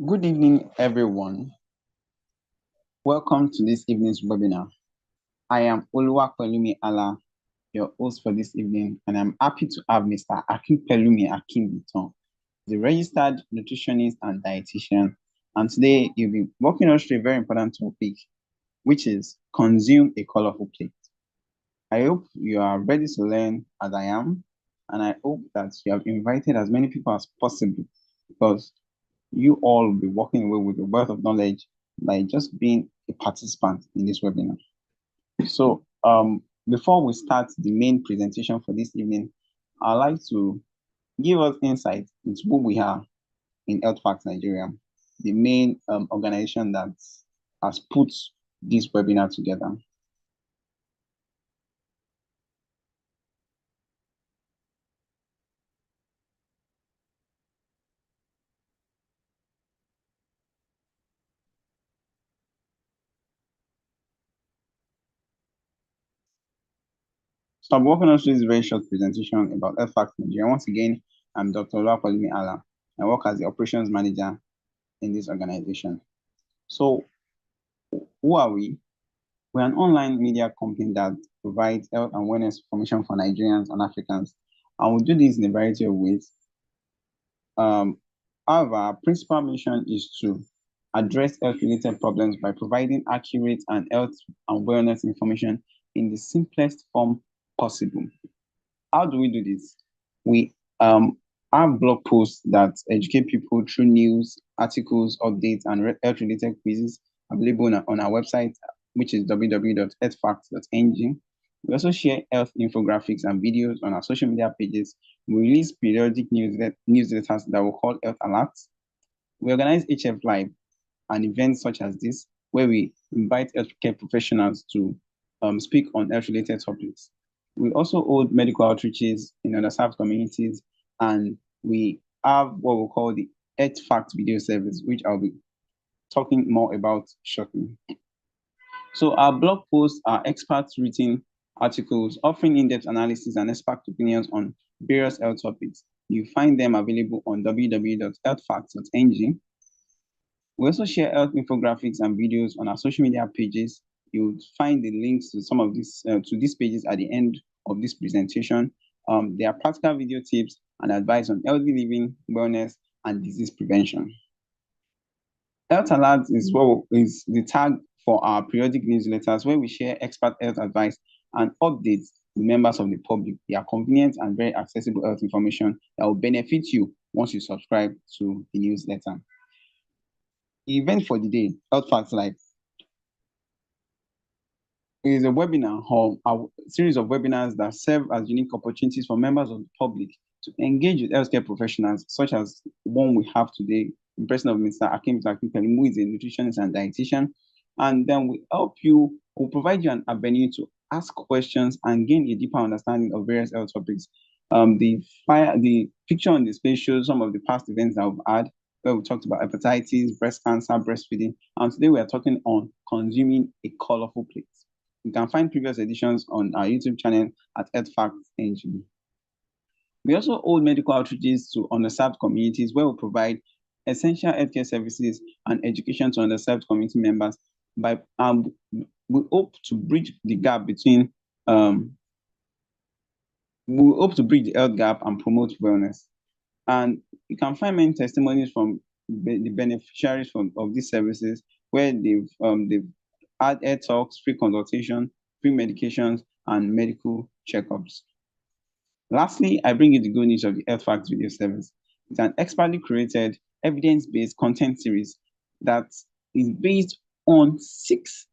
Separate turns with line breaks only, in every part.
Good evening, everyone. Welcome to this evening's webinar. I am Oluwapelumi Ala, your host for this evening, and I'm happy to have Mr. Akinpelumi Akinbiton, the registered nutritionist and dietitian. And today you'll be walking us through a very important topic, which is consume a colorful plate. I hope you are ready to learn as I am, and I hope that you have invited as many people as possible because you all will be walking away with a wealth of knowledge by just being a participant in this webinar. So, before we start the main presentation for this evening, I'd like to give us insight into who we are in Health Facts Nigeria, the main organization that has put this webinar together. So I'm walking us through this very short presentation about Health Facts Nigeria. Once again, I'm Dr. Oluwapelumi Ala. I work as the operations manager in this organization. So who are we? We're an online media company that provides health and wellness information for Nigerians and Africans. And we do this in a variety of ways. However, our principal mission is to address health-related problems by providing accurate and health and wellness information in the simplest form possible. How do we do this? We have blog posts that educate people through news, articles, updates, and health-related quizzes available on our website, which is www.healthfacts.ng. We also share health infographics and videos on our social media pages. We release periodic newsletters that we call Health Alerts. We organize HF Live, an event such as this, where we invite healthcare professionals to speak on health-related topics. We also hold medical outreaches in underserved communities, and we have what we call the Health Facts video service, which I'll be talking more about shortly. So our blog posts are experts written articles offering in-depth analysis and expert opinions on various health topics. You find them available on www.healthfacts.ng. We also share health infographics and videos on our social media pages. You'll find the links to some of these pages at the end of this presentation. There are practical video tips and advice on healthy living, wellness, and disease prevention. Health Alert is the tag for our periodic newsletters where we share expert health advice and updates to members of the public. They are convenient and very accessible health information that will benefit you once you subscribe to the newsletter. The event for the day, Health Facts Live, is a webinar or a series of webinars that serve as unique opportunities for members of the public to engage with healthcare professionals, such as one we have today, in person of Mr. Akinpelumi, who is a nutritionist and dietitian. And then we'll provide you an avenue to ask questions and gain a deeper understanding of various health topics. The picture on display shows some of the past events that we've had, where we talked about hepatitis, breast cancer, breastfeeding, and today we are talking on consuming a colorful plate. You can find previous editions on our YouTube channel at Health Facts NG. We also hold medical outreaches to underserved communities where we provide essential healthcare services and education to underserved community members. We hope to bridge the gap between we hope to bridge the health gap and promote wellness. And you can find many testimonies from the beneficiaries of these services where they've had health talks, free consultation, free medications, and medical checkups. Lastly, I bring you the good news of the Health Facts video service. It's an expertly created, evidence-based content series that is based on 6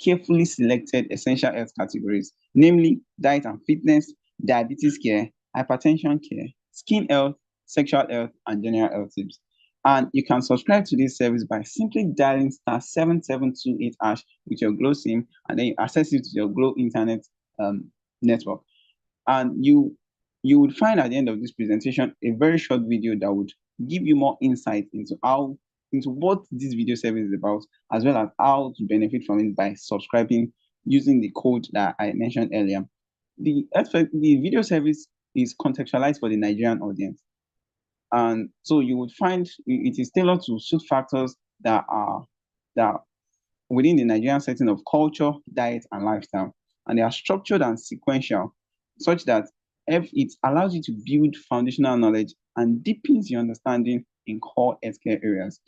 carefully selected essential health categories, namely diet and fitness, diabetes care, hypertension care, skin health, sexual health, and general health tips. And you can subscribe to this service by simply dialing *7728# with your Glow SIM, and then you access it to your Glow internet network. And you would find at the end of this presentation a very short video that would give you more insight into what this video service is about, as well as how to benefit from it by subscribing using the code that I mentioned earlier. The video service is contextualized for the Nigerian audience. And so you would find it is tailored to suit factors that within the Nigerian setting of culture, diet, and lifestyle. And they are structured and sequential, such that it allows you to build foundational knowledge and deepens your understanding in core healthcare areas.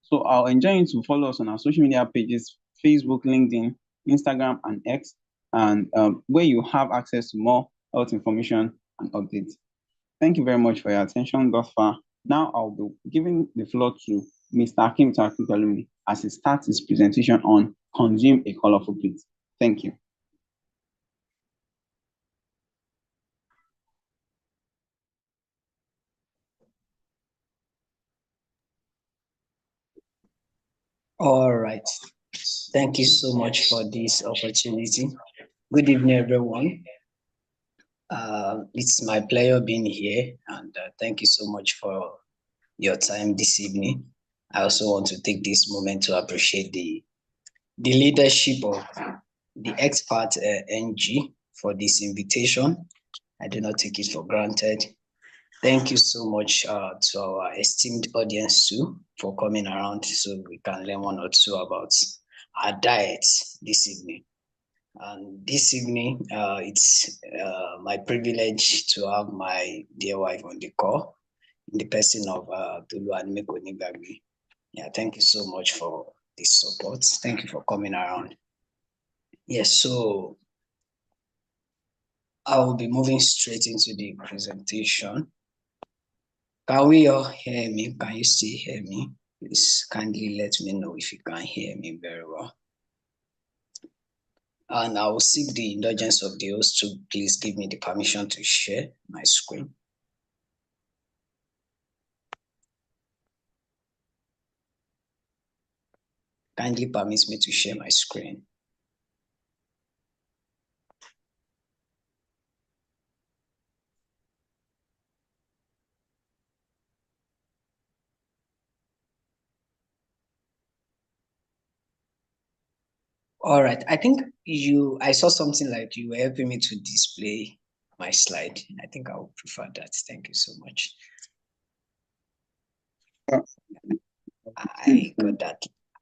So I'll enjoy you to follow us on our social media pages, Facebook, LinkedIn, Instagram, and X, and where you have access to more health information and updates. Thank you very much for your attention thus far. Now I'll be giving the floor to Mr. Akim Takukalumi as he starts his presentation on Consume a Colorful Plate. Thank you.
All right. Thank you so much for this opportunity. Good evening, everyone. It's my pleasure being here, and thank you so much for your time this evening. I also want to take this moment to appreciate the leadership of the expert NG for this invitation. I do not take it for granted. Thank you so much to our esteemed audience too for coming around so we can learn one or two about our diet this evening. And this evening, it's my privilege to have my dear wife on the call in the person of Toluwanimeko Nigbagbe. Yeah, thank you so much for this support. Thank you for coming around. Yes, so I will be moving straight into the presentation. Can we all hear me? Can you still hear me? Please kindly let me know if you can hear me very well. And I will seek the indulgence of the host to please give me the permission to share my screen. Kindly permit me to share my screen. All right, I think I saw something like you were helping me to display my slide. I think I would prefer that. Thank you so much.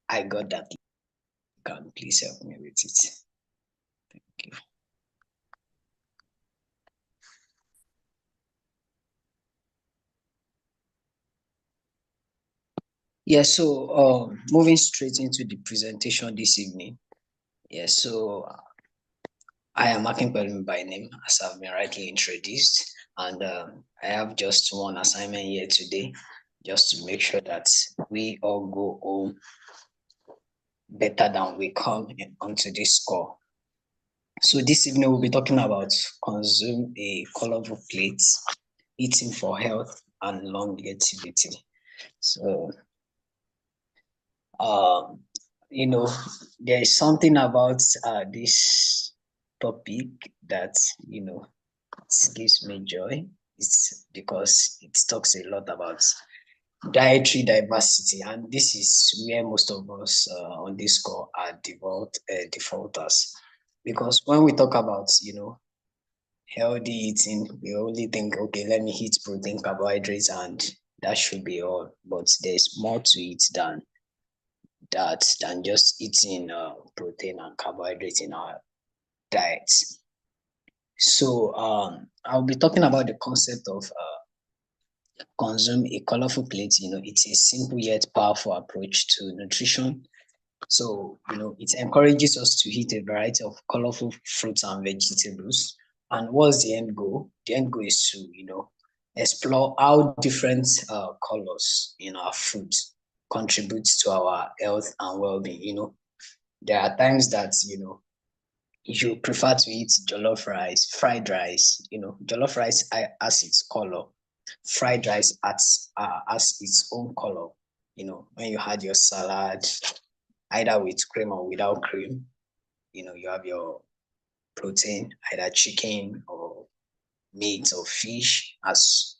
I got that. Can please help me with it. Thank you. Yeah, so moving straight into the presentation this evening. Yeah, so I am Akin Pelumi by name, as I've been rightly introduced, and I have just one assignment here today, just to make sure that we all go home better than we come onto this call. So this evening we'll be talking about consume a colorful plate, eating for health and longevity. So you know, there is something about this topic that, you know, it gives me joy. It's because it talks a lot about dietary diversity, and this is where most of us on this call are defaulters. Because when we talk about, you know, healthy eating, we only think, okay, let me eat protein, carbohydrates, and that should be all. But there's more to it than just eating protein and carbohydrates in our diets. So I'll be talking about the concept of consume a colorful plate. You know, it's a simple yet powerful approach to nutrition. So, you know, it encourages us to eat a variety of colorful fruits and vegetables. And what's the end goal? The end goal is to, you know, explore how different colors in our food contributes to our health and well-being. You know, there are times that, you know, you prefer to eat jollof rice, fried rice. You know, jollof rice has its color, fried rice has its own color. You know, when you had your salad, either with cream or without cream, you know, you have your protein, either chicken or meat or fish, as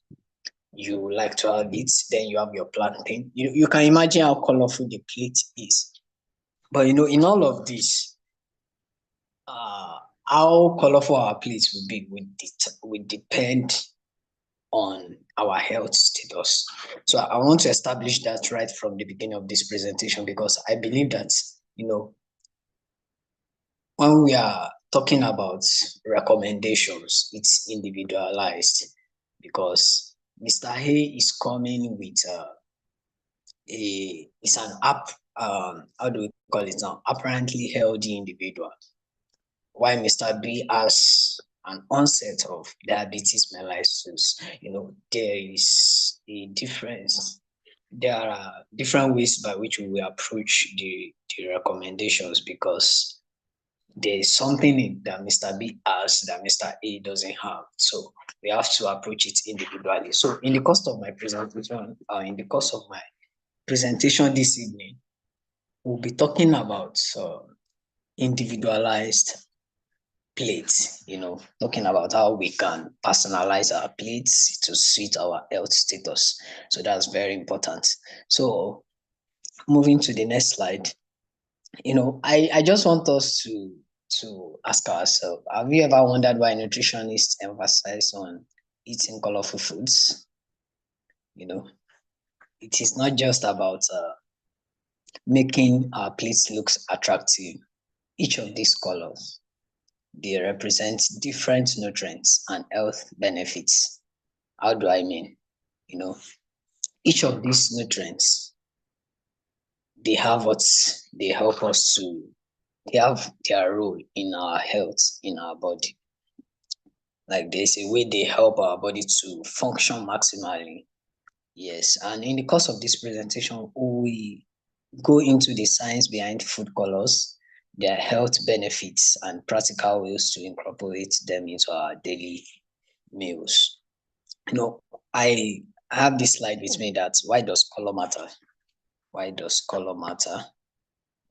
you like to have it. Then you have your plantain. You can imagine how colorful the plate is. But, you know, in all of this, how colorful our plates will be would depend on our health status. So I want to establish that right from the beginning of this presentation, because I believe that, when we are talking about recommendations, it's individualized, because Mr. Hay is coming with it's an how do we call it now? Apparently healthy individual. While Mr. B has an onset of diabetes mellitus, there is a difference. There are different ways by which we will approach the recommendations, because there is something that Mr. B has that Mr. A doesn't have. So we have to approach it individually. So in the course of my presentation this evening, we'll be talking about individualized plates, talking about how we can personalize our plates to suit our health status. So that's very important. So moving to the next slide, I just want us to ask ourselves, have you ever wondered why nutritionists emphasize on eating colorful foods? It is not just about making our plates look attractive. Each of these colors, they represent different nutrients and health benefits. How do I mean? Each of these nutrients, they have they help us to, they have their role in our health, in our body. Like there's a way they help our body to function maximally. Yes, and in the course of this presentation, we go into the science behind food colors, their health benefits, and practical ways to incorporate them into our daily meals. I have this slide with me, that why does color matter? Why does color matter?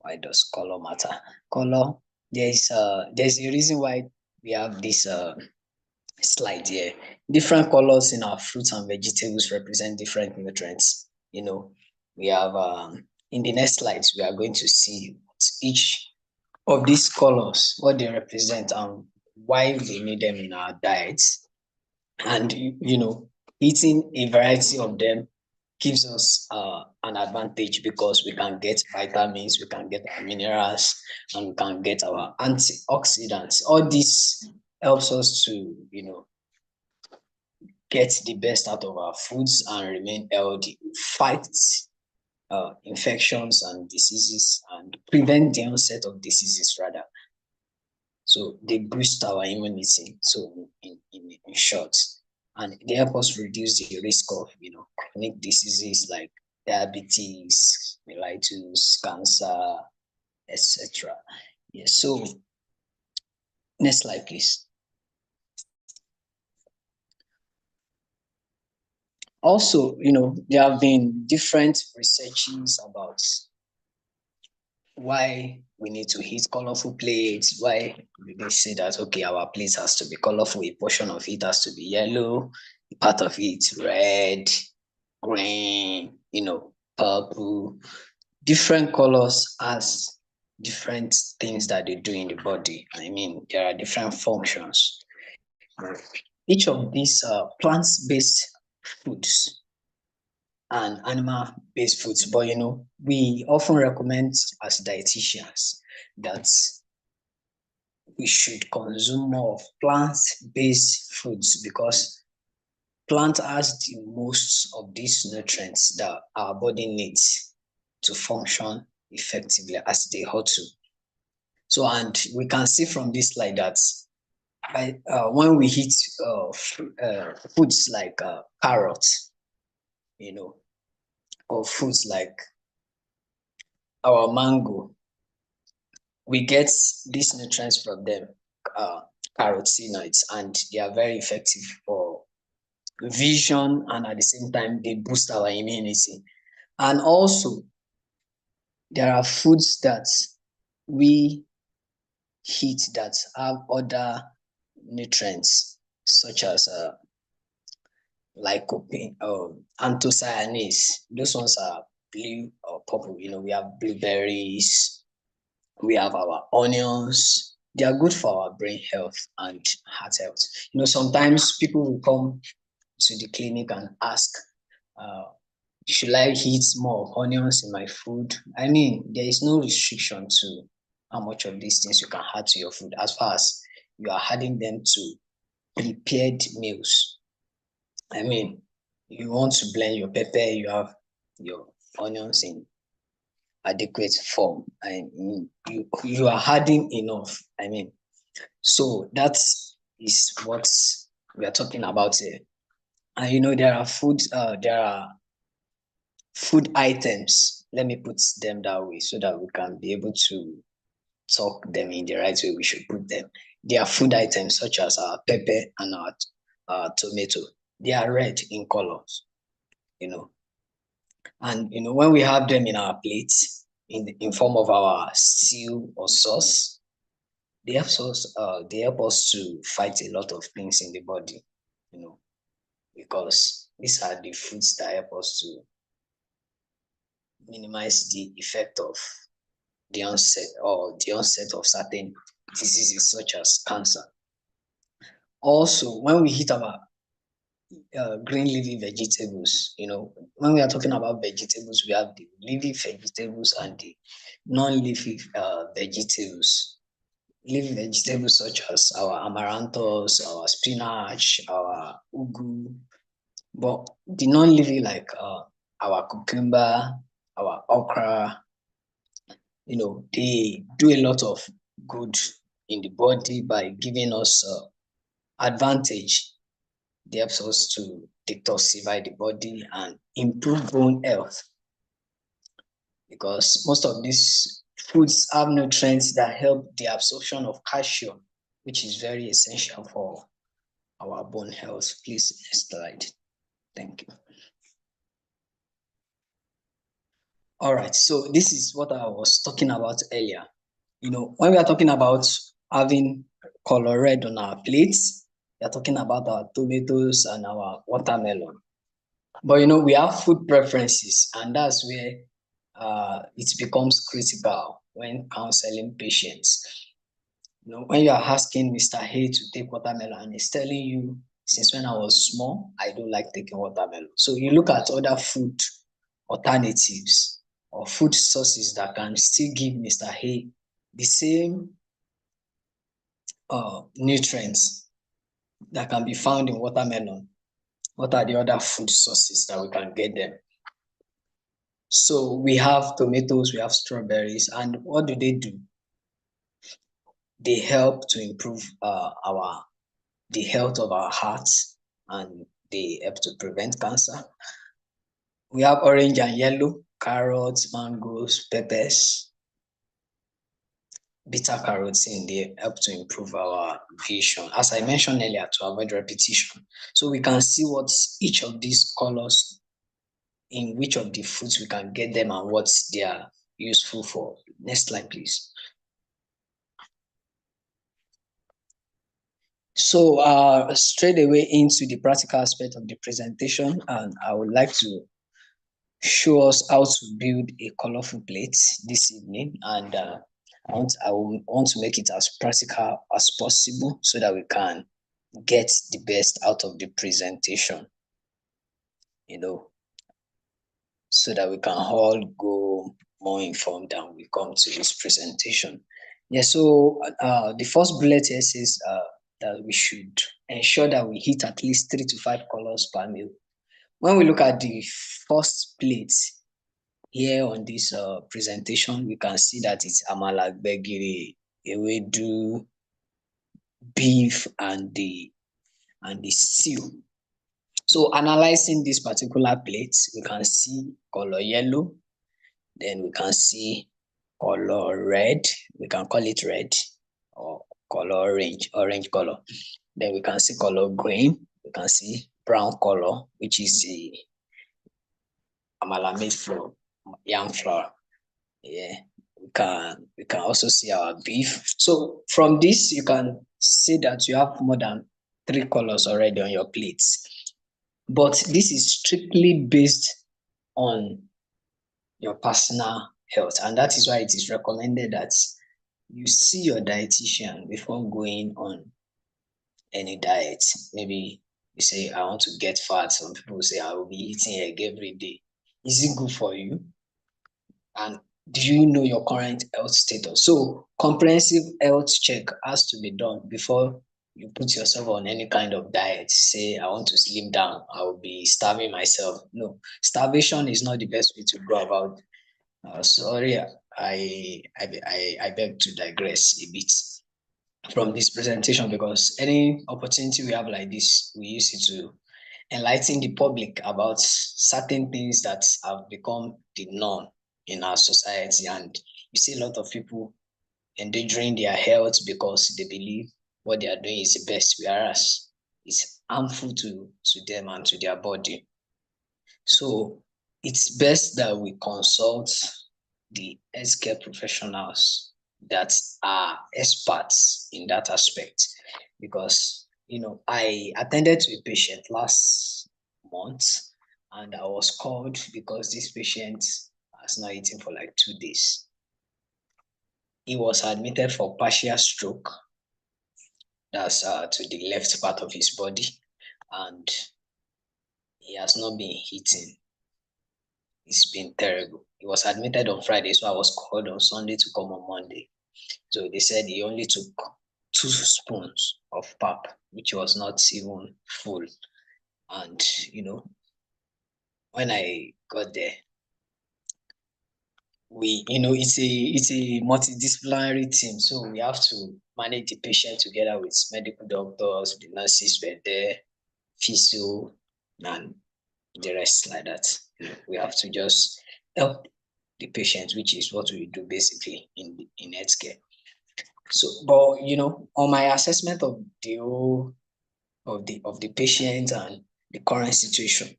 Why does color matter? Color, there's a reason why we have this slide here. Different colors in our fruits and vegetables represent different nutrients. We have in the next slides, we are going to see each of these colors, what they represent and why we need them in our diets. And eating a variety of them gives us an advantage, because we can get vitamins, we can get our minerals, and we can get our antioxidants. All this helps us to get the best out of our foods and remain healthy, fight infections and diseases, and prevent the onset of diseases rather. So they boost our immunity. So in short, and they help us reduce the risk of chronic diseases like diabetes, mellitus, cancer, etc. Yes. So next slide, please. Also, there have been different researches about why we need to eat colorful plates, why they say that, okay, our plate has to be colorful, a portion of it has to be yellow, a part of it red, green, purple. Different colors has different things that they do in the body. I mean, there are different functions. Each of these plant-based foods and animal-based foods, but we often recommend as dietitians that we should consume more of plant-based foods, because plant has the most of these nutrients that our body needs to function effectively as they ought to. So, and we can see from this slide that when we eat foods like carrots, or foods like our mango, we get these nutrients from them, carotenoids, and they are very effective for vision, and at the same time they boost our immunity. And also there are foods that we eat that have other nutrients, such as lycopene, anthocyanins. Those ones are blue or purple. We have blueberries, we have our onions. They are good for our brain health and heart health. Sometimes people will come to the clinic and ask, should I eat more onions in my food? I mean, there is no restriction to how much of these things you can add to your food as far as you are adding them to prepared meals. I mean, you want to blend your pepper, you have your onions in adequate form, and you are adding enough. I mean, so that is what we are talking about here. And there are food items. Let me put them that way so that we can be able to talk them in the right way we should put them. There are food items such as our pepper and our tomato. They are red in colors, and when we have them in our plates in form of our stew or sauce, they help us to fight a lot of things in the body, because these are the foods that help us to minimize the effect of the onset of certain diseases such as cancer. Also, when we hit our green leafy vegetables, when we are talking about vegetables, we have the leafy vegetables and the non-leafy vegetables. Leafy vegetables such as our amaranthus, our spinach, our ugu, but the non-leafy like our cucumber, our okra, they do a lot of good in the body by giving us advantage. They help us to detoxify the body and improve bone health, because most of these foods have nutrients that help the absorption of calcium, which is very essential for our bone health. Please, next slide. Thank you. All right, so this is what I was talking about earlier. When we are talking about having color red on our plates, we are talking about our tomatoes and our watermelon. But we have food preferences, and that's where it becomes critical when counseling patients. When you are asking Mr. A to take watermelon and he's telling you, since when I was small, I don't like taking watermelon. So you look at other food alternatives or food sources that can still give Mr. A the same nutrients that can be found in watermelon. What are the other food sources that we can get them? So we have tomatoes, we have strawberries, and what do? They help to improve the health of our hearts, and they help to prevent cancer. We have orange and yellow, carrots, mangoes, peppers, beta carotene. They help to improve our vision, as I mentioned earlier, to avoid repetition. So we can see what each of these colors, in which of the foods we can get them and what they are useful for. Next slide, please. So straight away into the practical aspect of the presentation, and I would like to show us how to build a colorful plate this evening, and I want to make it as practical as possible so that we can get the best out of the presentation, so that we can all go more informed and we come to this presentation. Yeah, so the first bullet here says that we should ensure that we hit at least 3 to 5 colors per meal. When we look at the first plate here on this presentation, we can see that it's amala, gbegiri, ewedu, beef, and the stew. So analyzing this particular plate, we can see color yellow, then we can see color red, we can call it red, or color orange color. Then we can see color green, we can see brown color, which is the amala made from yam flour. Yeah, we can also see our beef. So from this, you can see that you have more than 3 colors already on your plates. But this is strictly based on your personal health, and that is why it is recommended that you see your dietitian before going on any diet. Maybe You say, I want to get fat. Some people say, I will be eating egg every day. Is it good for you? And do you know your current health status? So comprehensive health check has to be done before you put yourself on any kind of diet. Say, I want to slim down, I will be starving myself. No, starvation is not the best way to go about. Sorry, I beg to digress a bit from this presentation, because any opportunity we have like this, we use it to enlighten the public about certain things that have become the norm in our society. And you see a lot of people endangering their health because they believe what they are doing is the best, whereas it's harmful to them and to their body. So it's best that we consult the healthcare professionals that are experts in that aspect. Because, I attended to a patient last month, and I was called because this patient has not eaten for like 2 days. He was admitted for partial stroke. That's to the left part of his body, and he has not been eating. It's been terrible. He was admitted on Friday, so I was called on Sunday to come on Monday. So they said he only took 2 spoons of pap, which was not even full. And when I got there, it's a multidisciplinary team. So we have to manage the patient together with medical doctors, the nurses were there, physio, and the rest like that. We have to just help the patient, which is what we do basically in healthcare. So, but on my assessment of the whole of the patient and the current situation,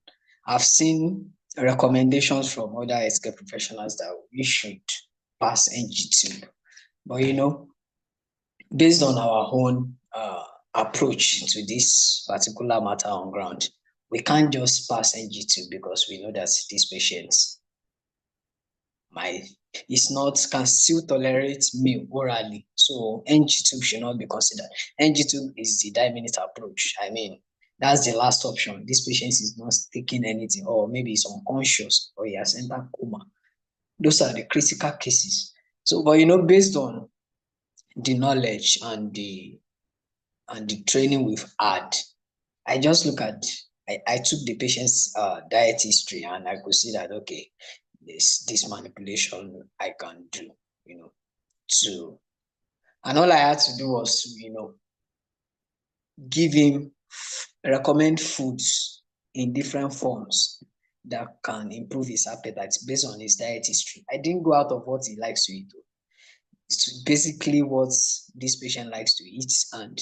I've seen recommendations from other healthcare professionals that we should pass NG2. But based on our own approach to this particular matter on ground, we can't just pass NG2 because we know that these patients can still tolerate meal orally. So NG2 should not be considered. NG2 is the 9-minute approach. I mean, that's the last option. This patient is not taking anything, or maybe he's unconscious, or he has entered coma. Those are the critical cases. So, but based on the knowledge and the training we've had, I just look at I took the patient's diet history, and I could see that okay, this manipulation I can do, to, and all I had to do was to, give him, recommend foods in different forms that can improve his appetite based on his diet history. I didn't go out of what he likes to eat. It's basically what this patient likes to eat, and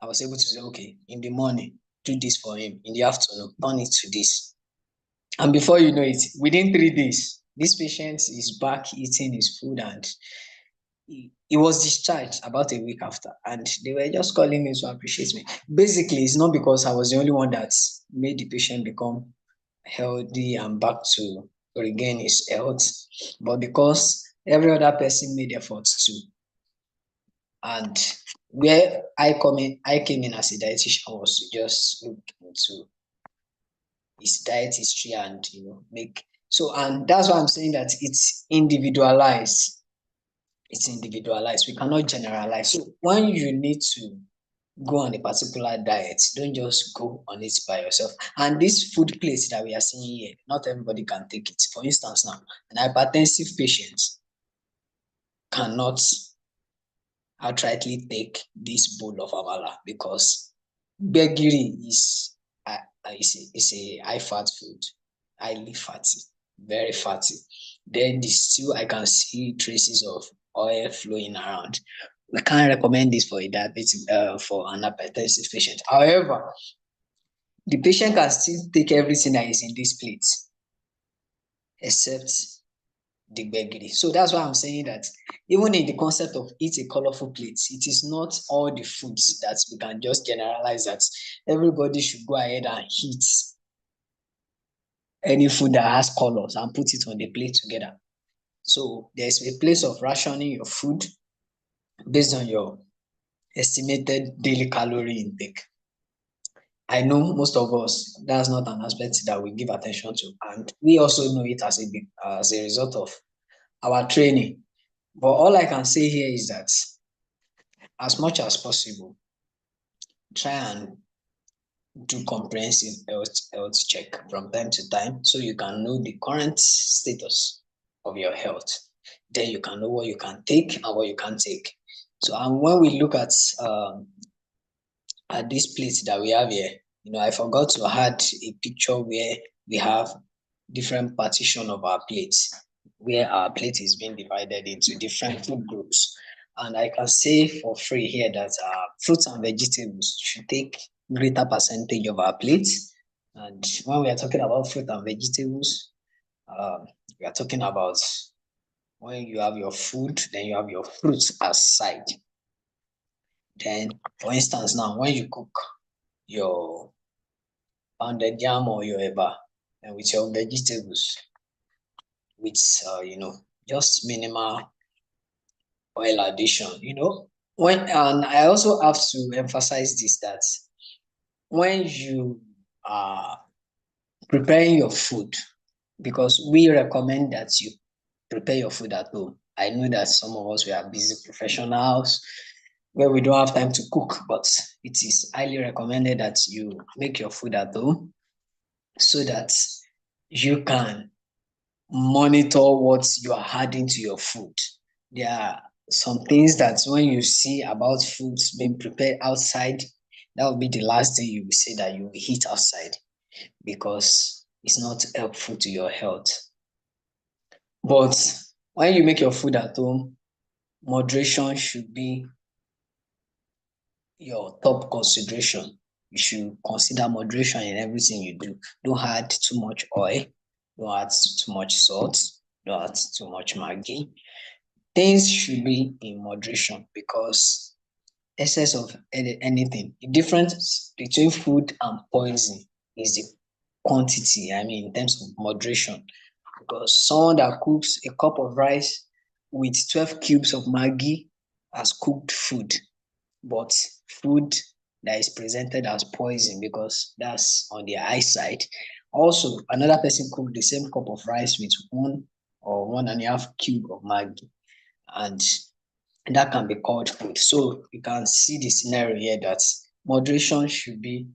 I was able to say, okay, in the morning, do this for him. In the afternoon, turn it to this. And before you know it, within 3 days, this patient is back eating his food, and he was discharged about a week after. And they were just calling me to appreciate me. Basically, it's not because I was the only one that made the patient become healthy and back to regain his health, but because every other person made efforts too. And where I came in as a dietitian was to just look into his diet history and make so, and that's why I'm saying that it's individualized. It's individualized. We cannot generalize. So when you need to go on a particular diet, don't just go on it by yourself. And this food plate that we are seeing here, not everybody can take it. For instance, now an hypertensive patient cannot outrightly take this bowl of amala because gbegiri is a high fat food, highly fatty, very fatty. Then the stew, I can see traces of oil flowing around. We can't recommend this for a diabetic, for an hypertensive patient. However, the patient can still take everything that is in this plate, except the gbegiri. So that's why I'm saying that even in the concept of eat a colorful plate, it is not all the foods that we can just generalize that everybody should go ahead and eat any food that has colors and put it on the plate together. So there's a place of rationing your food based on your estimated daily calorie intake. I know most of us, that's not an aspect that we give attention to. And we also know it as a result of our training. But all I can say here is that as much as possible, try and do comprehensive health check from time to time so you can know the current status of your health. Then you can know what you can take and what you can't take. So, and when we look at this plate that we have here, I forgot to add a picture where we have different partition of our plates, where our plate is being divided into different food groups. And I can say for free here that fruits and vegetables should take greater percentage of our plates. And when we are talking about fruit and vegetables, we are talking about when you have your food, then you have your fruits aside. Then, for instance, now when you cook your pounded yam or your eba, and with your vegetables, with just minimal oil addition, and I also have to emphasize this, that when you are preparing your food, because we recommend that you prepare your food at home. I know that some of us, we are busy professionals where we don't have time to cook, but it is highly recommended that you make your food at home so that you can monitor what you are adding to your food. There are some things that when you see about foods being prepared outside, that will be the last thing you will say that you will eat outside, because it's not helpful to your health. But when you make your food at home, moderation should be your top consideration. You should consider moderation in everything you do. Don't add too much oil, don't add too much salt, don't add too much Maggi. Things should be in moderation, because excess of anything, the difference between food and poison is the quantity, in terms of moderation. Because someone that cooks a cup of rice with 12 cubes of Maggi has cooked food, but food that is presented as poison, because that's on the eyesight. Also, another person cooked the same cup of rice with 1 or 1.5 cube of Maggi, and that can be called food. So you can see the scenario here that moderation should be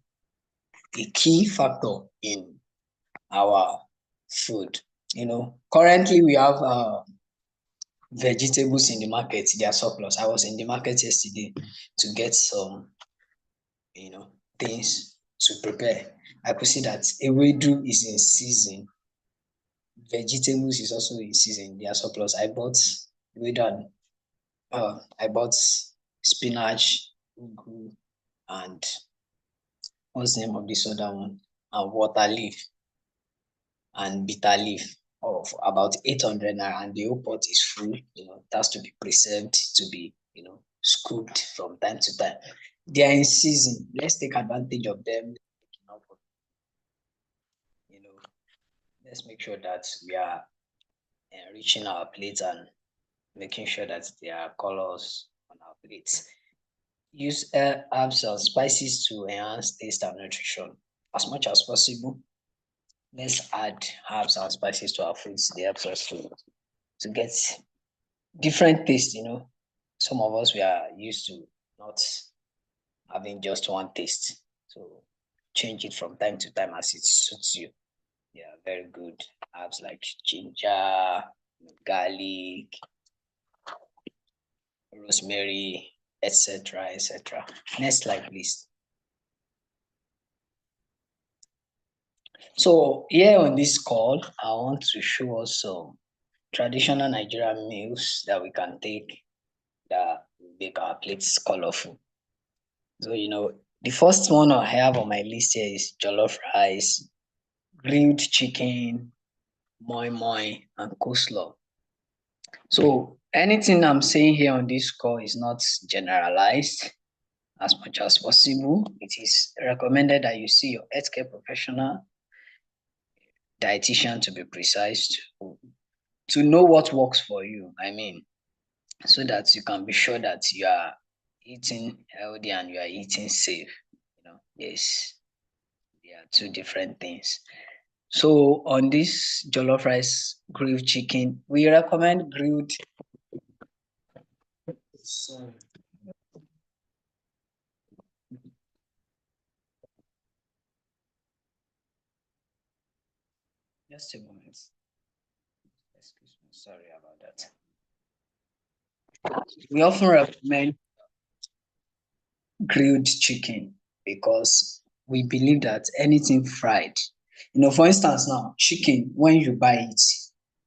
a key factor in our food. Currently we have vegetables in the market, they are surplus. I was in the market yesterday to get some, things to prepare. I could see that ewedu is in season, vegetables is also in season, they are surplus. I bought ewedu and I bought spinach, ugu, and what's the name of this other one? And water leaf and bitter leaf of about 800 naira, and the whole pot is full. It has to be preserved, to be, scooped from time to time. They are in season. Let's take advantage of them. Let's make sure that we are enriching our plates and making sure that there are colors on our plates. Use herbs and spices to enhance taste and nutrition. As much as possible, let's add herbs and spices to our foods. They help us to get different taste. Some of us, we are used to not having just one taste. So change it from time to time as it suits you. Yeah, very good. Herbs like ginger, garlic, rosemary, etc., etc. Next slide, please. So here on this call, I want to show us some traditional Nigerian meals that we can take that make our plates colorful. So, the first one I have on my list here is jollof rice, grilled chicken, moi moi, and coleslaw. So anything I'm saying here on this call is not generalized. As much as possible, it is recommended that you see your healthcare professional, dietitian to be precise, to know what works for you. So that you can be sure that you are eating healthy and you are eating safe. Yes. They are two different things. So on this jollof rice grilled chicken, we recommend grilled. Sorry. Just a moment. Excuse me. Sorry about that. We often recommend grilled chicken because we believe that anything fried, for instance, now chicken, when you buy it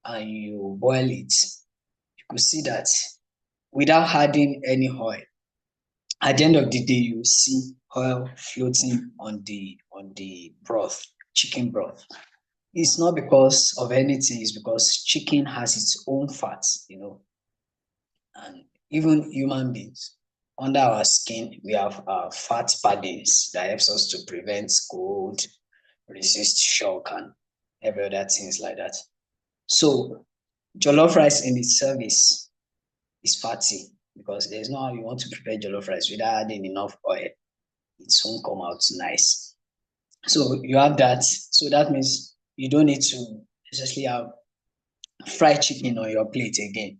and you boil it, you could see that without adding any oil, at the end of the day, you see oil floating on the broth, chicken broth. It's not because of anything, it's because chicken has its own fats, and even human beings, under our skin, we have fat paddings that helps us to prevent cold, resist shock, and every other things like that. So jollof rice in itself is fatty because there's no how you want to prepare jollof rice without adding enough oil. It won't come out nice. So you have that. So that means you don't need to necessarily have fried chicken on your plate again.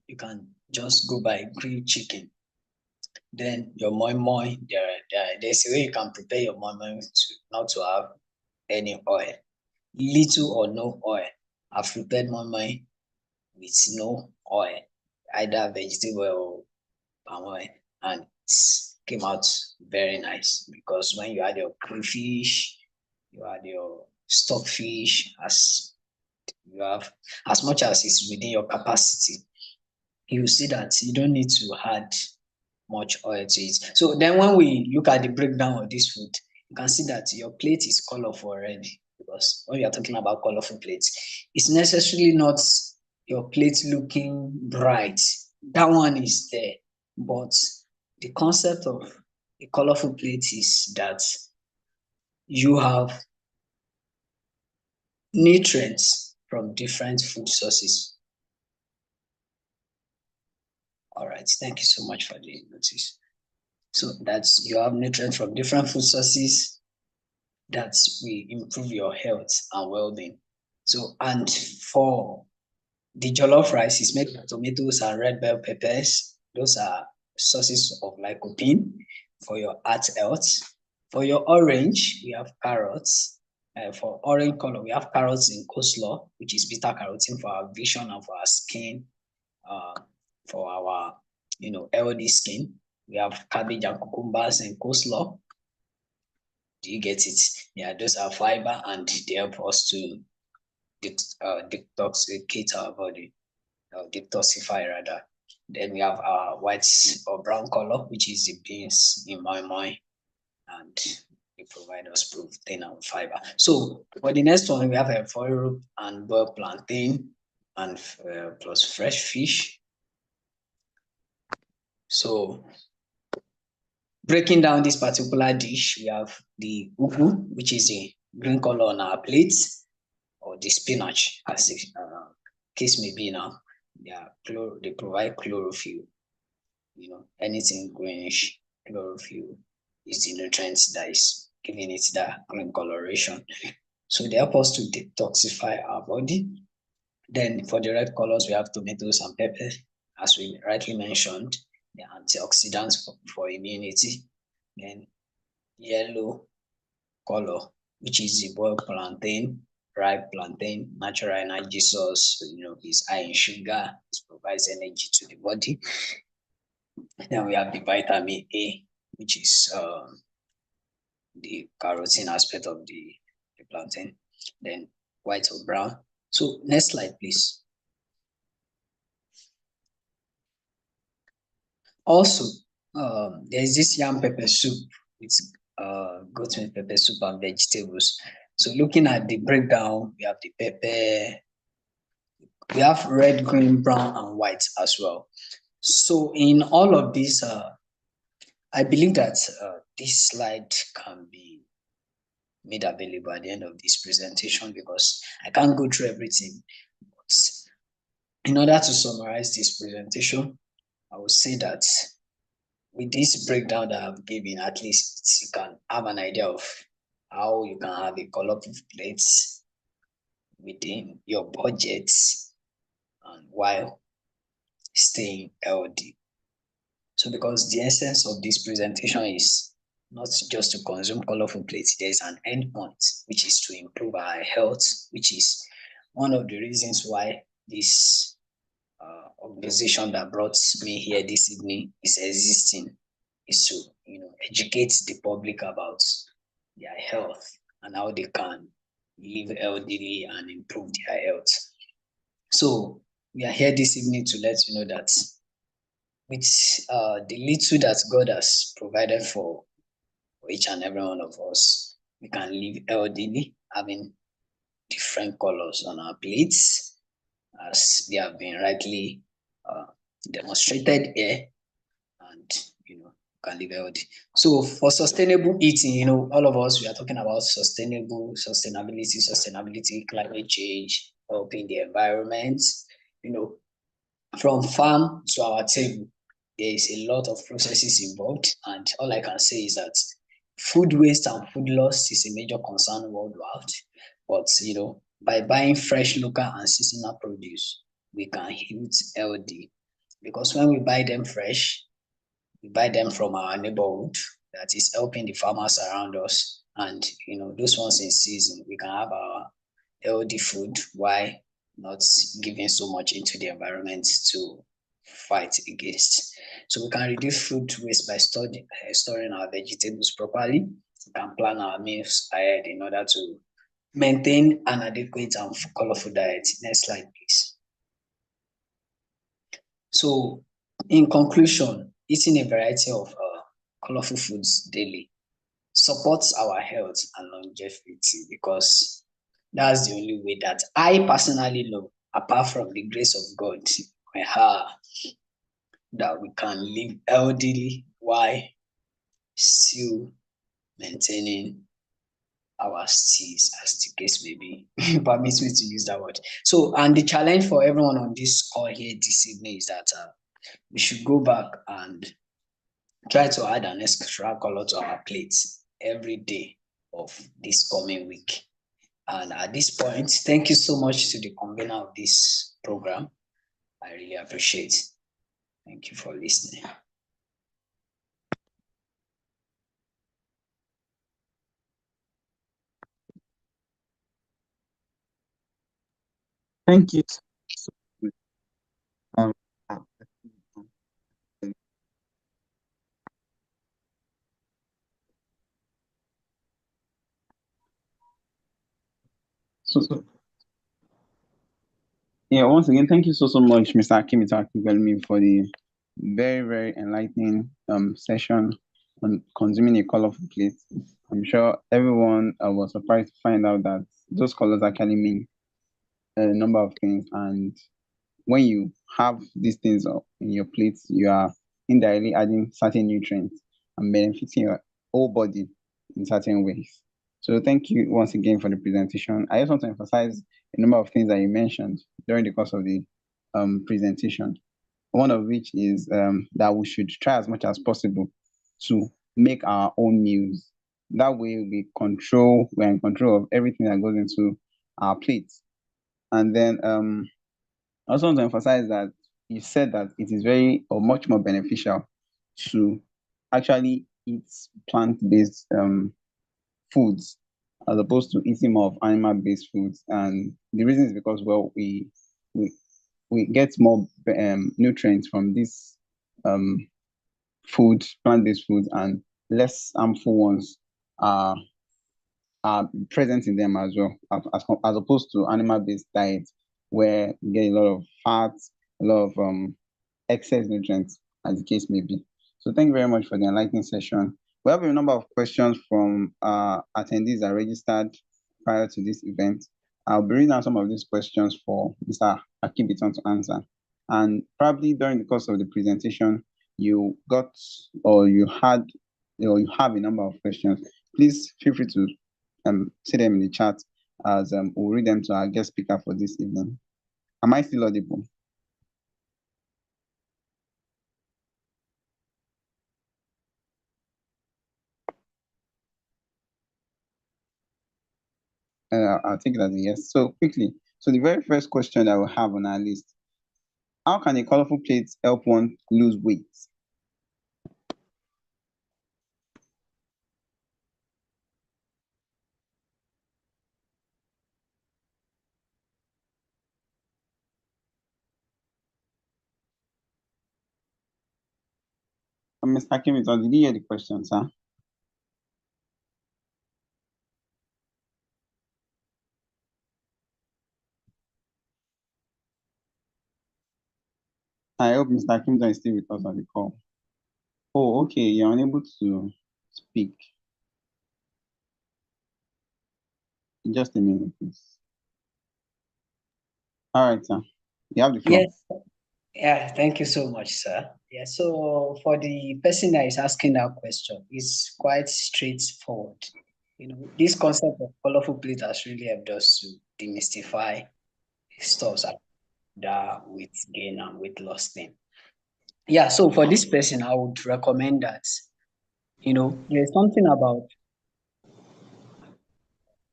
You can just go by grilled chicken. Then your moi moi, there's a way you can prepare your moi moi not to have any oil, little or no oil. I've prepared moi moi with no oil, either vegetable or palm oil, and it came out very nice because when you add your crayfish, you add your stockfish, as you have, as much as it's within your capacity, you see that you don't need to add much oil to it. So then when we look at the breakdown of this food, you can see that your plate is colorful already, because when we are talking about colorful plates, it's necessarily not your plate looking bright. That one is there, but the concept of a colorful plate is that you have nutrients from different food sources. All right, thank you so much for the notice. So that's, you have nutrients from different food sources that will improve your health and well-being. So, and for the jollof rice is made with tomatoes and red bell peppers. Those are sources of lycopene for your heart health. For your orange, we have carrots. For orange color, we have carrots in coleslaw, which is beta carotene for our vision and for our skin, for our healthy skin. We have cabbage and cucumbers in coleslaw. Do you get it? Yeah, those are fiber and they help us to detoxicate our body, detoxify rather. Then we have our white or brown color, which is the beans in my mind, and they provide us protein and fiber. So for the next one, we have a foil and boiled plantain and plus fresh fish. So breaking down this particular dish, we have the ugu, which is the green color on our plate, or the spinach, as the case may be now. They provide chlorophyll. Anything greenish, chlorophyll is the nutrients that is giving it that green coloration. So they help us to detoxify our body. Then for the red colors, we have tomatoes and pepper, as we rightly mentioned, the antioxidants for immunity. Then yellow color, which is the boiled plantain, ripe plantain, natural energy source. It's high in sugar. It provides energy to the body. Then we have the vitamin A, which is the carotene aspect of the plantain. Then white or brown. So next slide, please. Also, there's this yam pepper soup. It's goat meat pepper soup and vegetables. So looking at the breakdown, we have the pepper, we have red, green, brown, and white as well. So in all of these, I believe that this slide can be made available at the end of this presentation because I can't go through everything. But in order to summarize this presentation, I would say that with this breakdown that I've given, at least you can have an idea of how you can have a colorful plate within your budget and while staying healthy. So because the essence of this presentation is not just to consume colorful plates, there's an end point, which is to improve our health, which is one of the reasons why this organization that brought me here this evening is existing, is to educate the public about their health and how they can live healthily and improve their health. So we are here this evening to let you know that with the little that God has provided for each and every one of us, we can live healthily, having different colors on our plates, as they have been rightly demonstrated here, and can live healthy. So for sustainable eating, all of us, we are talking about sustainability, climate change, helping the environment, from farm to our table. There is a lot of processes involved, and all I can say is that food waste and food loss is a major concern worldwide. But by buying fresh, local, and seasonal produce, we can eat healthy. Because when we buy them fresh, we buy them from our neighborhood, that is helping the farmers around us, and those ones in season, we can have our healthy food while not giving so much into the environment to fight against. So we can reduce food waste by storing our vegetables properly. We can plan our meals ahead in order to maintain an adequate and colorful diet. Next slide, please. So in conclusion, eating a variety of colorful foods daily supports our health and longevity, because that's the only way that I personally know, apart from the grace of God, that we can live healthily while still maintaining our steez, as the case may be. Permit me to use that word. So, and the challenge for everyone on this call here this evening is that we should go back and try to add an extra color to our plates every day of this coming week. And at this point, thank you so much to the convener of this program. I really appreciate it. Thank you for listening.
Thank you. Um, so yeah, once again, thank you so much, Mr. Akimita Akibelmi, for the very, very enlightening session on consuming a colorful plate. I'm sure everyone was surprised to find out that those colors actually mean a number of things. And when you have these things in your plate, you are indirectly adding certain nutrients and benefiting your whole body in certain ways. So thank you once again for the presentation. I just want to emphasize a number of things that you mentioned during the course of the presentation. One of which is that we should try as much as possible to make our own meals. That way we're in control of everything that goes into our plates. And then I also want to emphasize that you said that it is very or much more beneficial to actually eat plant-based foods as opposed to eating more of animal-based foods. And the reason is because, well, we we get more nutrients from this um plant-based foods, and less harmful ones are are present in them as well, as opposed to animal-based diets where you get a lot of fats, a lot of excess nutrients, as the case may be. So thank you very much for the enlightening session. We have a number of questions from attendees that registered prior to this event. I'll be reading out some of these questions for Mr. Akibiton to answer. And probably during the course of the presentation, you got or you had or you have a number of questions. Please feel free to see them in the chat as we'll read them to our guest speaker for this evening. Am I still audible? I'll take it as a yes. So quickly. So the very first question that we have on our list: how can a colorful plate help one lose weight? Mr. Kim, did you hear the question, sir? I hope Mr. Kimson is still with us on the call. Oh, okay. You're unable to speak. Just a minute, please. All right, sir. You have the floor.
Yes. Yeah, thank you so much, sir. Yeah, so for the person that is asking that question, it's quite straightforward. This concept of colorful plate has really helped us to demystify stuff that with gain and weight loss thing. Yeah, so for this person, I would recommend that, there's something about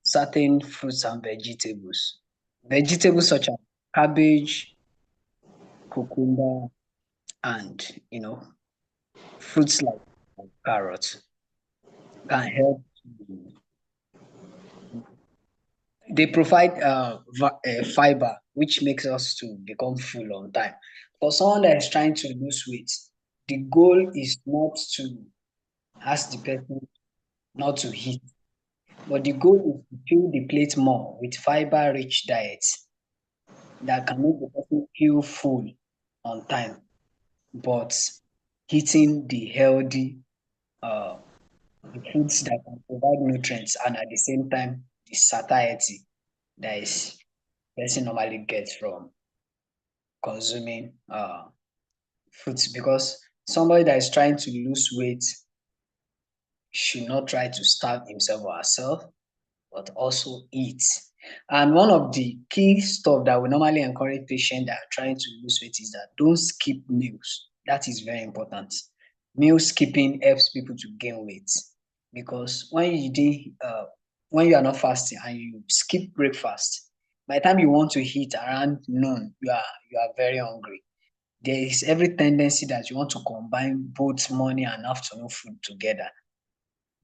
certain fruits and vegetables. Vegetables such as cabbage, cucumber, and, fruits like carrot can help. They provide fiber, which makes us to become full on time. For someone that is trying to lose weight, the goal is not to ask the person not to eat, but the goal is to fill the plate more with fiber-rich diets that can make the person feel full on time, but eating the healthy uh, the foods that can provide nutrients and at the same time the satiety that is person normally gets from consuming foods, because somebody that is trying to lose weight should not try to starve himself or herself, but also eat. And one of the key stuff that we normally encourage patients that are trying to lose weight is that don't skip meals. That is very important. Meal skipping helps people to gain weight, because when you are not fasting and you skip breakfast, by the time you want to eat around noon, you are very hungry. There is every tendency that you want to combine both morning and afternoon food together.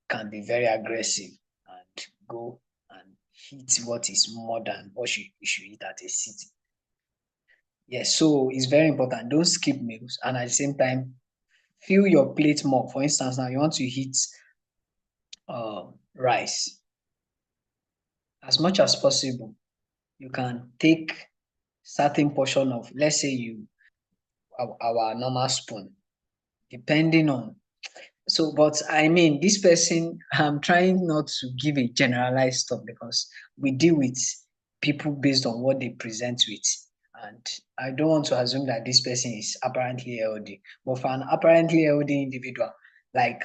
Can be very aggressive and go and eat what is more than what you should eat at a sitting. Yes, so it's very important. Don't skip meals, and at the same time, fill your plate more. For instance, now you want to eat rice. As much as possible, you can take certain portion of, let's say our normal spoon, depending on. So, but I mean, this person, I'm trying not to give a generalized stuff, because we deal with people based on what they present with. And I don't want to assume that this person is apparently healthy. But for an apparently healthy individual, like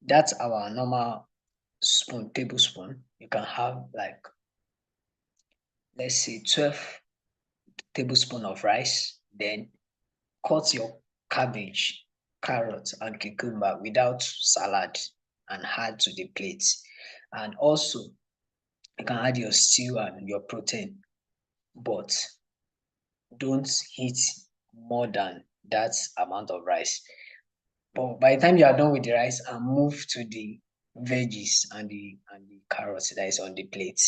that's our normal spoon, tablespoon, you can have like, let's say 12 tablespoon of rice, then cut your cabbage, carrot, and cucumber without salad and add to the plate. And also, you can add your stew and your protein, but don't eat more than that amount of rice. But by the time you are done with the rice, and move to the veggies and the carrots that is on the plate,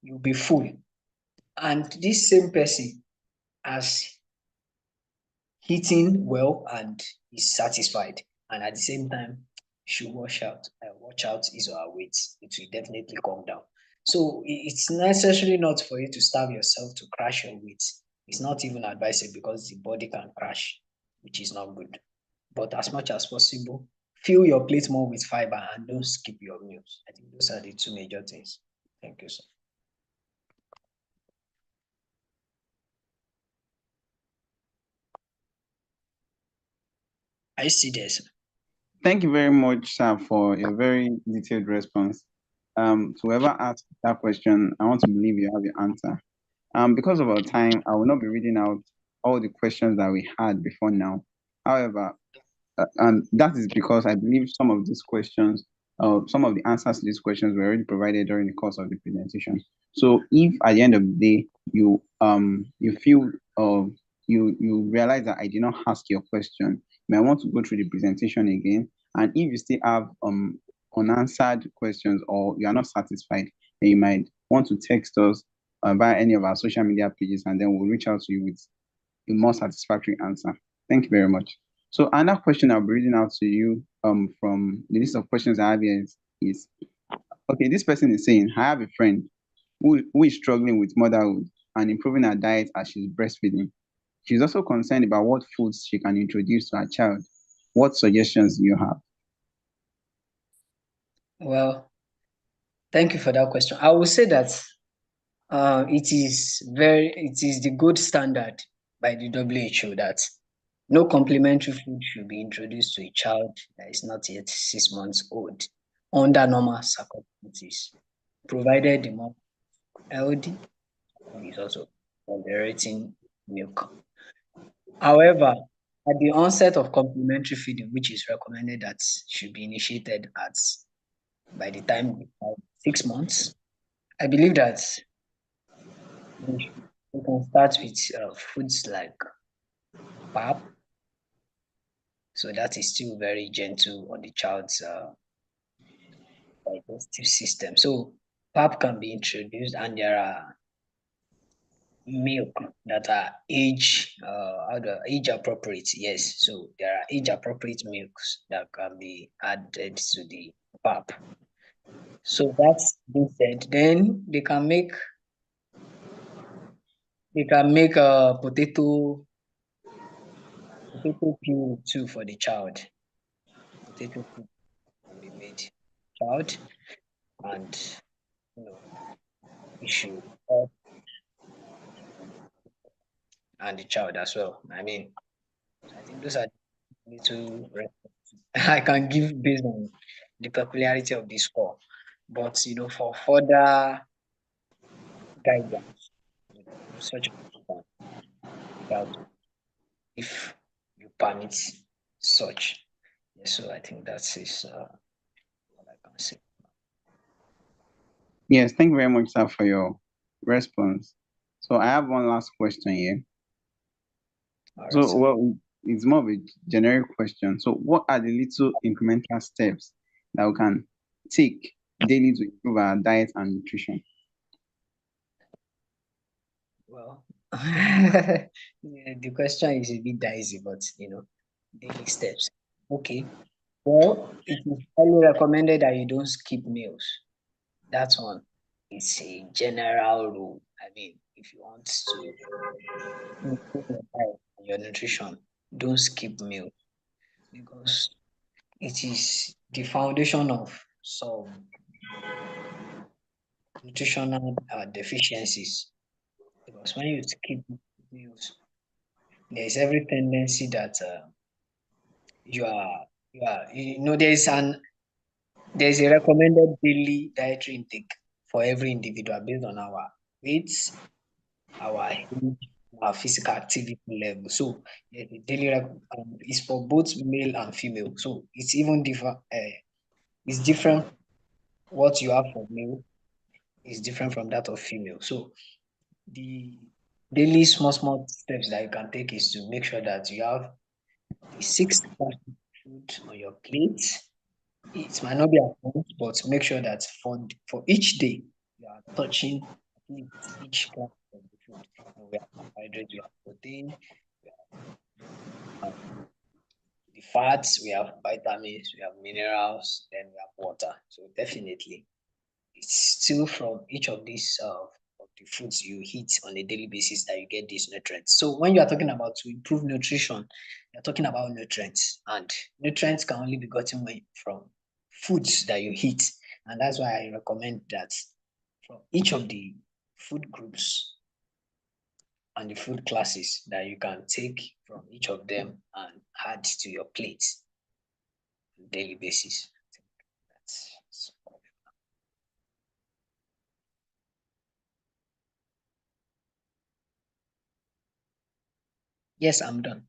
you'll be full. And this same person has eating well and is satisfied, and at the same time should watch out his or her weight. It will definitely come down. So it's necessarily not for you to starve yourself to crash your weight. It's not even advisable, because the body can crash, which is not good. But as much as possible, fill your plate more with fiber and don't skip your meals. I think those are the two major things. Thank you, sir. I see this.
Thank you very much, sir, for your very detailed response. To whoever asked that question, I want to believe you have your answer. Because of our time, I will not be reading out all the questions that we had before now. However, and that is because I believe some of these questions some of the answers to these questions were already provided during the course of the presentation. So if at the end of the day you feel you realize that I did not ask your question, you might want to go through the presentation again. And if you still have unanswered questions or you are not satisfied, then you might want to text us via any of our social media pages, and then we'll reach out to you with a more satisfactory answer. Thank you very much. So another question I'll be reading out to you from the list of questions I have here is okay, this person is saying, I have a friend who is struggling with motherhood and improving her diet as she's breastfeeding. She's also concerned about what foods she can introduce to her child. What suggestions do you have?
Well, thank you for that question. I will say that it is the gold standard by the WHO that no complementary food should be introduced to a child that is not yet 6 months old under normal circumstances, provided the mom healthy and is also tolerating milk. However, at the onset of complementary feeding, which is recommended that should be initiated at by the time of 6 months, I believe that we can start with foods like pap. So that is still very gentle on the child's digestive system. So pap can be introduced, and there are milk that are age appropriate. Yes, so there are age appropriate milks that can be added to the pap. So that's being said, then they can make a potato puree too for the child. Potato puree can be made child, and you know it should help and the child as well. I mean, I think those are little I can give based on the peculiarity of this score. But for further guidance, such without if you permit such. Yes, so I think that is what I can say.
Yes, thank you very much, sir, for your response. So I have one last question here.
All right,
So,
sir.
well, it's more of a generic question. So, what are the little incremental steps that we can take daily to improve our diet and nutrition?
Well, yeah, the question is a bit dicey, but daily steps. Okay. Well, it is highly recommended that you don't skip meals. That's one. It's a general rule. I mean, if you want to improve your diet and your nutrition, don't skip meals because it is the foundation of some nutritional deficiencies. Because when you skip meals, there's every tendency that you are there's a recommended daily dietary intake for every individual based on our weight, our age, our physical activity level. So the daily is for both male and female. So it's even different. It's different. What you have for male is different from that of female. So the daily small steps that you can take is to make sure that you have the 6 food on your plate. It might not be at but make sure that for each day you are touching at least each part of the food. We have carbohydrates, we have protein, we have the fats, we have vitamins, we have minerals, then we have water. So definitely, it's still from each of these of the foods you eat on a daily basis that you get these nutrients. So when you are talking about to improve nutrition, you're talking about nutrients, and nutrients can only be gotten from foods that you eat, and that's why I recommend that from each of the food groups and the food classes that you can take from each of them and add to your plate on a daily basis. That's Yes, I'm done.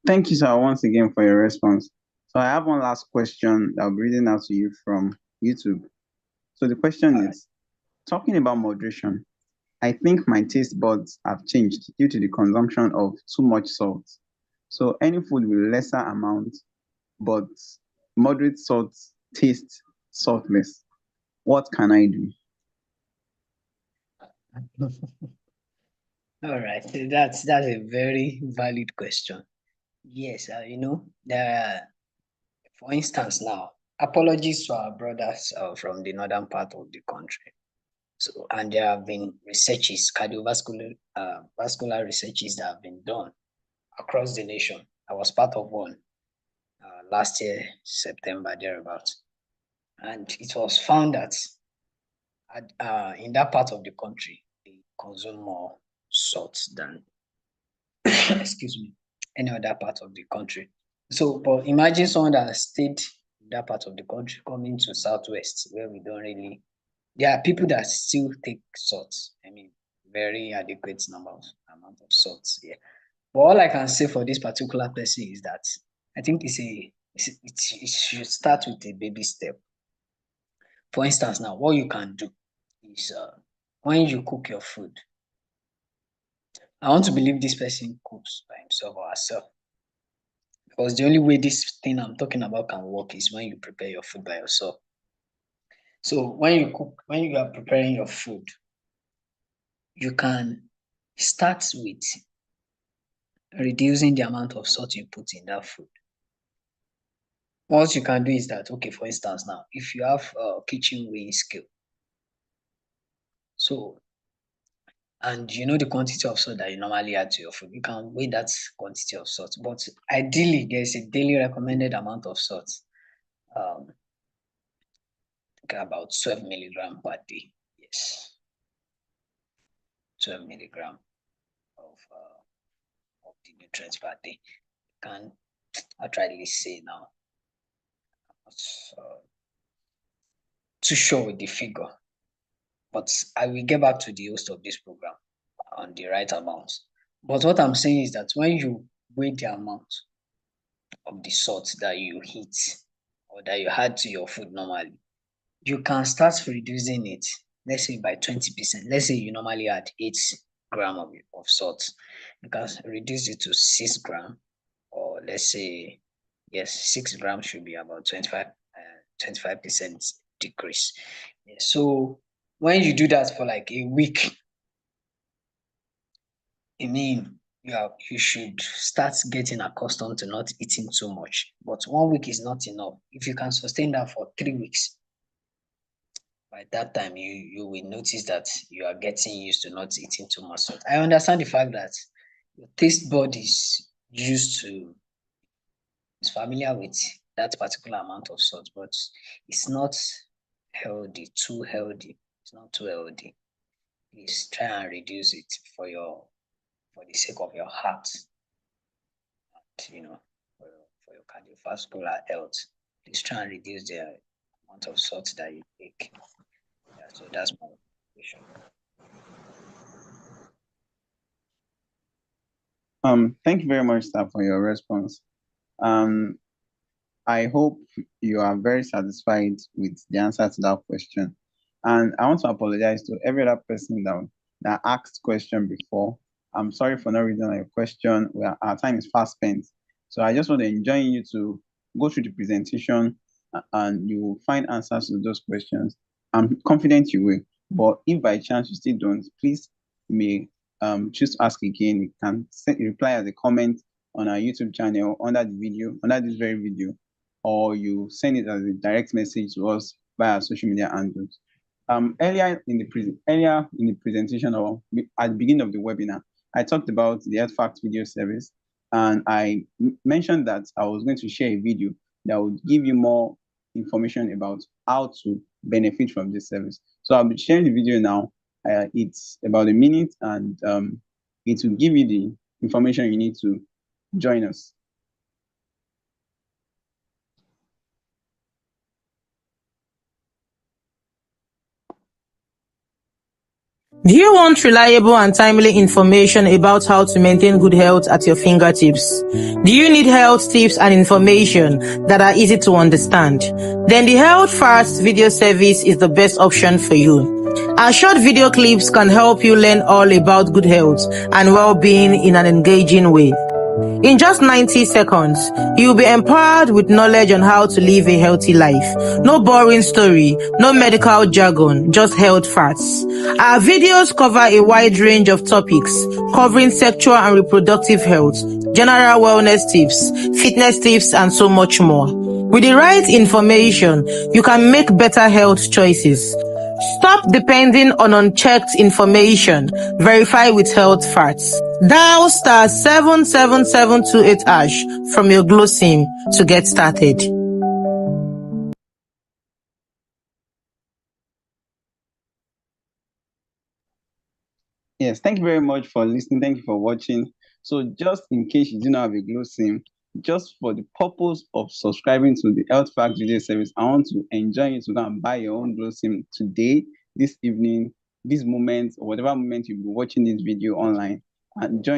Thank you, sir, once again for your response. So I have one last question that I'll be reading out to you from YouTube. So the question
All right.
is, talking about moderation, I think my taste buds have changed due to the consumption of too much salt. So any food with lesser amount but moderate salt tastes saltless. What can I do?
All right. That's a very valid question. Yes, for instance, now apologies to our brothers from the northern part of the country. So, and there have been researches, cardiovascular vascular researches that have been done across the nation. I was part of one last year, September, thereabouts. And it was found that in that part of the country, they consume more salt than, excuse me, any other part of the country. So, but imagine someone that stayed in that part of the country coming to Southwest, where we don't really, there are people that still take salt. I mean, very adequate amount of salt. Yeah. But all I can say for this particular person is that I think it should start with a baby step. For instance, now what you can do is when you cook your food, I want to believe this person cooks by himself or herself. Because the only way this thing I'm talking about can work is when you prepare your food by yourself. So when you are preparing your food, you can start with reducing the amount of salt you put in that food. What you can do is that, okay, for instance, now, if you have a kitchen weighing scale, so, and you know the quantity of salt that you normally add to your food, you can weigh that quantity of salt. But ideally, there's a daily recommended amount of salt, um, about 12 milligram per day. Yes, 12 milligram of the nutrients per day. Can actually say now, uh, too sure with the figure, but I will get back to the host of this program on the right amount. But what I'm saying is that when you weigh the amount of the salt that you heat or that you add to your food normally, you can start reducing it, let's say by 20%. Let's say you normally add 8 grams of salt. You can reduce it to 6 grams, or let's say, yes, 6 grams should be about 25% decrease. Yeah, so when you do that for like a week, I mean, you should start getting accustomed to not eating too much. But 1 week is not enough. If you can sustain that for 3 weeks, by that time you will notice that you are getting used to not eating too much salt. I understand the fact that your taste bud is familiar with that particular amount of salt, but it's not healthy, too healthy. It's not too healthy. Please try and reduce it for the sake of your heart, and for your cardiovascular health. Please try and reduce the amount of salt that you take. Yeah, so that's my recommendation.
Thank you very much, sir, for your response. Um, I hope you are very satisfied with the answer to that question. And I want to apologize to every other person that asked question before. I'm sorry for not reading your question. Our time is fast spent. So I just want to enjoin you to go through the presentation and you will find answers to those questions. I'm confident you will. But if by chance you still don't, please you may choose to ask again. You can reply as a comment on our YouTube channel under the video, under this very video, or you send it as a direct message to us via social media handles. Earlier in the presentation or at the beginning of the webinar, I talked about the Health Fact video service, and I mentioned that I was going to share a video that would give you more information about how to benefit from this service. So I'll be sharing the video now. It's about a minute, and it will give you the information you need to join us.
Do you want reliable and timely information about how to maintain good health at your fingertips? Do you need health tips and information that are easy to understand? Then the Health Fast video service is the best option for you. Our short video clips can help you learn all about good health and well-being in an engaging way. In just 90 seconds, you'll be empowered with knowledge on how to live a healthy life. No boring story, no medical jargon, just health facts. Our videos cover a wide range of topics, covering sexual and reproductive health, general wellness tips, fitness tips, and so much more. With the right information, you can make better health choices. Stop depending on unchecked information. Verify with health facts. Dial star 77728 from your Glo SIM to get started.
Yes, thank you very much for listening. Thank you for watching. So just in case you do not have a Glo SIM, just for the purpose of subscribing to the Health Fact video service, I want to enjoin you to go and buy your own Glo SIM today, this evening, this moment, or whatever moment you'll be watching this video online, and with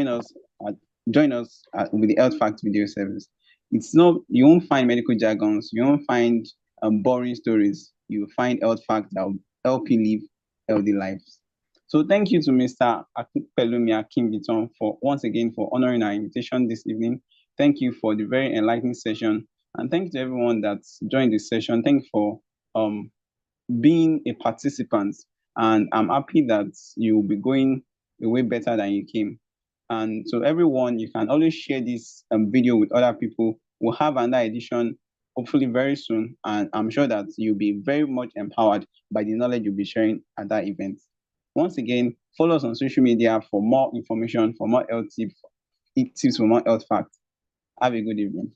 the Health Fact video service. It's not, you won't find medical jargons, you won't find boring stories. You'll find health facts that will help you live healthy lives. So thank you to Mr. Pelumi Akinbiton for once again for honoring our invitation this evening. Thank you for the very enlightening session, and thank you to everyone that's joined this session. Thank you for being a participant, and I'm happy that you will be going way better than you came. And so everyone, you can always share this video with other people. We'll have another edition hopefully very soon, and I'm sure that you'll be very much empowered by the knowledge you'll be sharing at that event. Once again, follow us on social media for more information, for more health tips, for more health facts. Have a good evening.